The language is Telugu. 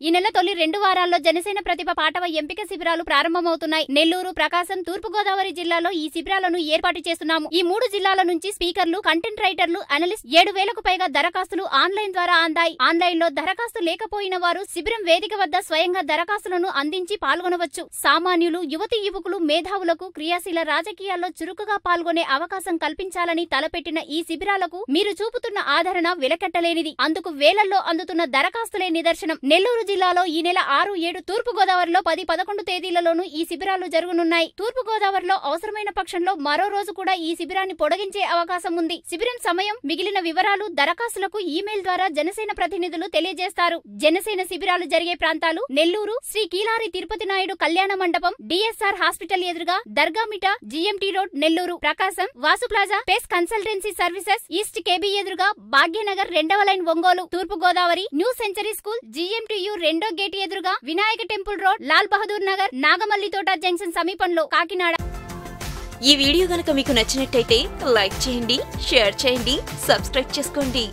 ఈ నెల తొలి 2 వారాల్లో జనసేన ప్రతిభ పాటవ ఎంపిక శిబిరాలు ప్రారంభమవుతున్నాయి. నెల్లూరు, ప్రకాశం, తూర్పుగోదావరి జిల్లాలో ఈ శిబిరాలను ఏర్పాటు చేస్తున్నాము. ఈ 3 జిల్లాల నుంచి స్పీకర్లు, కంటెంట్ రైటర్లు, అనలిస్ట్ 7,000కు పైగా దరఖాస్తులు ఆన్లైన్ ద్వారా అందాయి. ఆన్లైన్లో దరఖాస్తు లేకపోయిన వారు శిబిరం వేదిక వద్ద స్వయంగా దరఖాస్తులను అందించి పాల్గొనవచ్చు. సామాన్యులు, యువతీ యువకులు, మేధావులకు క్రియాశీల రాజకీయాల్లో చురుకుగా పాల్గొనే అవకాశం కల్పించాలని తలపెట్టిన ఈ శిబిరాలకు మీరు చూపుతున్న ఆదరణ వెలకట్టలేనిది. అందుకు వేలల్లో అందుతున్న దరఖాస్తులే నిదర్శనం. నెల్లూరు జిల్లాలో ఈ నెల 6, 7, తూర్పుగోదావరిలో 10, 11 తేదీలలోనూ ఈ శిబిరాలు జరగనున్నాయి. తూర్పుగోదావరిలో అవసరమైన పక్షంలో మరో రోజు కూడా ఈ శిబిరాన్ని పొడిగించే అవకాశం ఉంది. శిబిరం సమయం, మిగిలిన వివరాలు దరఖాస్తులకు ఈమెయిల్ ద్వారా జనసేన ప్రతినిధులు తెలియజేస్తారు. జనసేన శిబిరాలు జరిగే ప్రాంతాలు: నెల్లూరు శ్రీ కీలారి తిరుపతి నాయుడు కళ్యాణ మండపం, డిఎస్ఆర్ హాస్పిటల్ ఎదురుగా, Dargamitta, GMT road, Nellore. Prakasam Vasu plaza, pace consultancy services, east KB ఎదురుగా, భాగ్యనగర్ 2వ లైన్, ఒంగోలు. తూర్పు Godavari new century school, JNTU 2వ గేట్ ఎదురుగా, Vinayaka temple road, Lal Bahadur Nagar, Nagamallithota junction సమీపంలో, కాకినాడ. ఈ వీడియో గనుక మీకు నచ్చినట్టయితే లైక్ చేయండి, షేర్ చేయండి, సబ్స్క్రైబ్ చేసుకోండి.